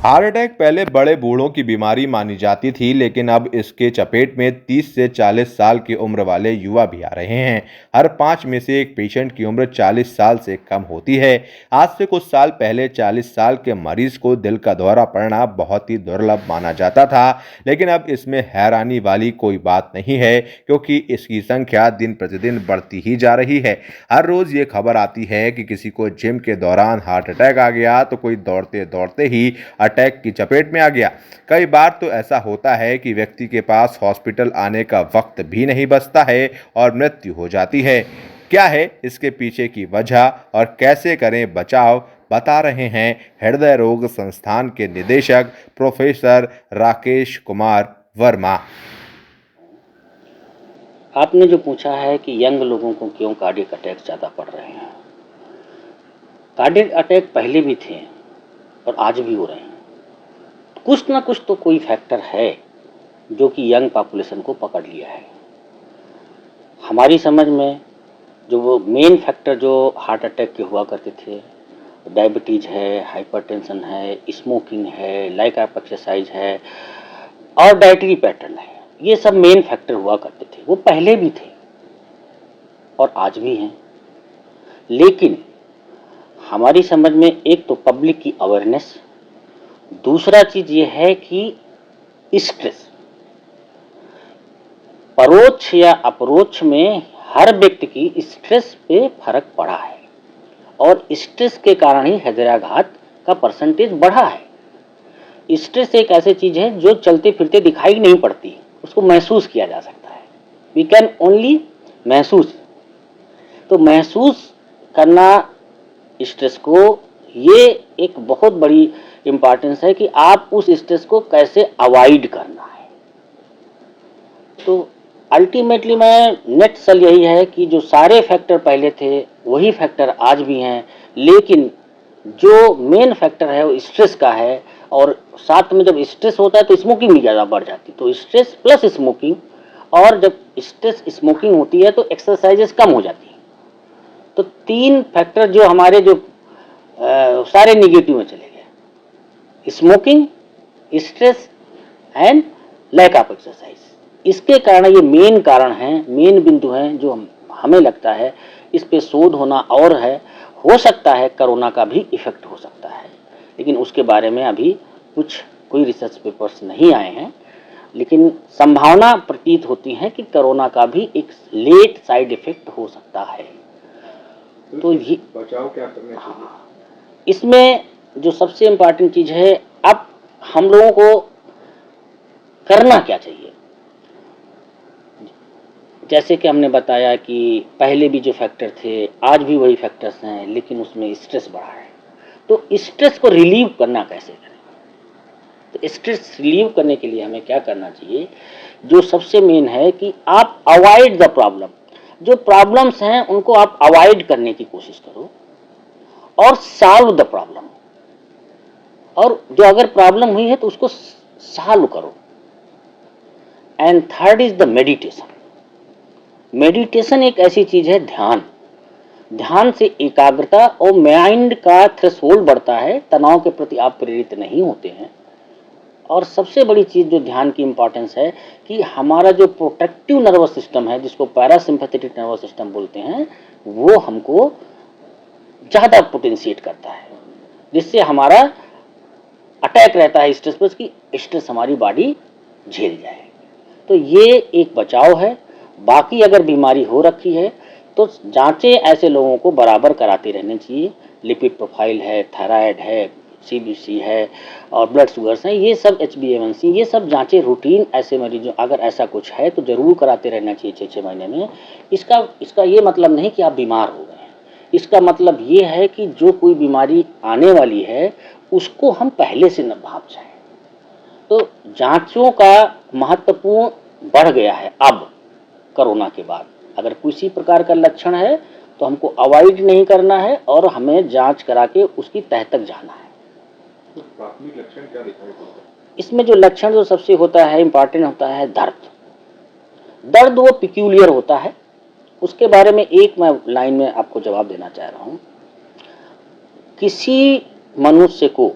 Heart attack पहले बड़े बूढ़ों की बीमारी मानी जाती थी, लेकिन अब इसके चपेट में 30 से 40 साल की उम्र वाले युवा भी आ रहे हैं। हर 5 में से एक पेशेंट की उम्र 40 साल से कम होती है। आज से कुछ साल पहले 40 साल के मरीज को दिल का दौरा पड़ना बहुत ही दुर्लभ माना जाता था, लेकिन अब इसमें हैरानी वाली कोई बात नहीं है, क्योंकि इसकी संख्या दिन प्रतिदिन बढ़ती ही जा रही है। हर रोज ये खबर आती है कि किसी को जिम के दौरान हार्ट अटैक आ गया, तो कोई दौड़ते दौड़ते ही अटैक की चपेट में आ गया। कई बार तो ऐसा होता है कि व्यक्ति के पास हॉस्पिटल आने का वक्त भी नहीं बचता है और मृत्यु हो जाती है। क्या है इसके पीछे की वजह और कैसे करें बचाव, बता रहे हैं हृदय रोग संस्थान के निदेशक प्रोफेसर राकेश कुमार वर्मा। आपने जो पूछा है कि यंग लोगों को क्यों कार्डियक अटैक ज़्यादा पड़ रहे हैं। कार्डियक अटैक पहले भी थे और आज भी हो रहे हैं। कुछ ना कुछ तो कोई फैक्टर है जो कि यंग पॉपुलेशन को पकड़ लिया है। हमारी समझ में जो वो मेन फैक्टर जो हार्ट अटैक के हुआ करते थे, डायबिटीज़ है, हाइपरटेंशन है, स्मोकिंग है, लैक ऑफ एक्सरसाइज है और डाइटरी पैटर्न है। ये सब मेन फैक्टर हुआ करते थे। वो पहले भी थे और आज भी हैं। लेकिन हमारी समझ में एक तो पब्लिक की अवेयरनेस, दूसरा चीज़ ये है कि स्ट्रेस, परोक्ष या अपरोक्ष में हर व्यक्ति की स्ट्रेस पे फर्क पड़ा है और स्ट्रेस के कारण ही हृदयाघात का परसेंटेज बढ़ा है। स्ट्रेस एक ऐसी चीज़ है जो चलते फिरते दिखाई नहीं पड़ती, उसको महसूस किया जा सकता है। वी कैन ओनली महसूस। तो महसूस करना स्ट्रेस को, ये एक बहुत बड़ी इम्पॉर्टेंस है कि आप उस स्ट्रेस को कैसे अवॉइड करना है। तो अल्टीमेटली मैं नेट सल यही है कि जो सारे फैक्टर पहले थे वही फैक्टर आज भी हैं, लेकिन जो मेन फैक्टर है वो स्ट्रेस का है। और साथ में जब स्ट्रेस होता है तो स्मोकिंग भी ज़्यादा बढ़ जाती है। तो स्ट्रेस प्लस स्मोकिंग, और जब स्ट्रेस स्मोकिंग होती है तो एक्सरसाइजेस कम हो जाती है। तो तीन फैक्टर जो हमारे जो सारे निगेटिव में चले गए, smoking, stress and lack of exercise. इसके कारण ये मेन कारण हैं, मेन बिंदु हैं जो हमें लगता है इस पे शोध होना और है। हो सकता है कोरोना का भी इफेक्ट हो सकता है, लेकिन उसके बारे में अभी कोई रिसर्च पेपर्स नहीं आए हैं, लेकिन संभावना प्रतीत होती है कि कोरोना का भी एक लेट साइड इफेक्ट हो सकता है। तो ये बचाव क्या करना चाहिए? इसमें जो सबसे इम्पॉर्टेंट चीज़ है, अब हम लोगों को करना क्या चाहिए। जैसे कि हमने बताया कि पहले भी जो फैक्टर थे आज भी वही फैक्टर्स हैं, लेकिन उसमें स्ट्रेस बढ़ा है। तो स्ट्रेस को रिलीव करना कैसे करें? तो स्ट्रेस रिलीव करने के लिए हमें क्या करना चाहिए, जो सबसे मेन है कि आप अवॉइड द प्रॉब्लम। जो प्रॉब्लम्स हैं उनको आप अवॉइड करने की कोशिश करो और सॉल्व द प्रॉब्लम। और जो अगर प्रॉब्लम हुई है तो उसको सॉल्व करो। And third is the meditation. Meditation एक ऐसी चीज है, ध्यान से एकाग्रता और माइंड का थ्रेशोल्ड बढ़ता है, तनाव के प्रति आप प्रेरित नहीं होते हैं। और सबसे बड़ी चीज जो ध्यान की इंपॉर्टेंस है कि हमारा जो प्रोटेक्टिव नर्वस सिस्टम है, जिसको पैरासिम्पैथेटिक नर्वस सिस्टम बोलते हैं, वो हमको ज्यादा पोटेंशिएट करता है, जिससे हमारा अटैक रहता है स्ट्रेस पर कि स्ट्रेस हमारी बॉडी झेल जाए। तो ये एक बचाव है। बाकी अगर बीमारी हो रखी है तो जांचें ऐसे लोगों को बराबर कराते रहने चाहिए। लिपिड प्रोफाइल है, थायराइड है, सीबीसी है और ब्लड शुगर्स हैं, ये सब HbA1c, ये सब जांचें रूटीन ऐसे मरीजों अगर ऐसा कुछ है तो ज़रूर कराते रहना चाहिए 6-6 महीने में। इसका ये मतलब नहीं कि आप बीमार हो गए हैं। इसका मतलब ये है कि जो कोई बीमारी आने वाली है उसको हम पहले से न भाप जाए। तो जांचों का महत्वपूर्ण बढ़ गया है अब कोरोना के बाद। अगर किसी प्रकार का लक्षण है तो हमको अवॉइड नहीं करना है और हमें जांच करा के उसकी तह तक जाना है। तो प्राथमिक लक्षण क्या दिखाई देता है? इसमें जो लक्षण जो सबसे होता है, इंपॉर्टेंट होता है दर्द वो पिक्यूलियर होता है। उसके बारे में एक मैं लाइन में आपको जवाब देना चाह रहा हूं। किसी मनुष्य को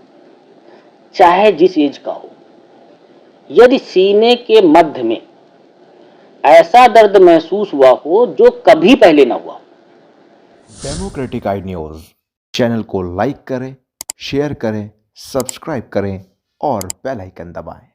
चाहे जिस एज का हो, यदि सीने के मध्य में ऐसा दर्द महसूस हुआ हो जो कभी पहले ना हुआ। डेमोक्रेटिक आई न्यूज़ चैनल को लाइक करें, शेयर करें, सब्सक्राइब करें और बेल आइकन दबाएं।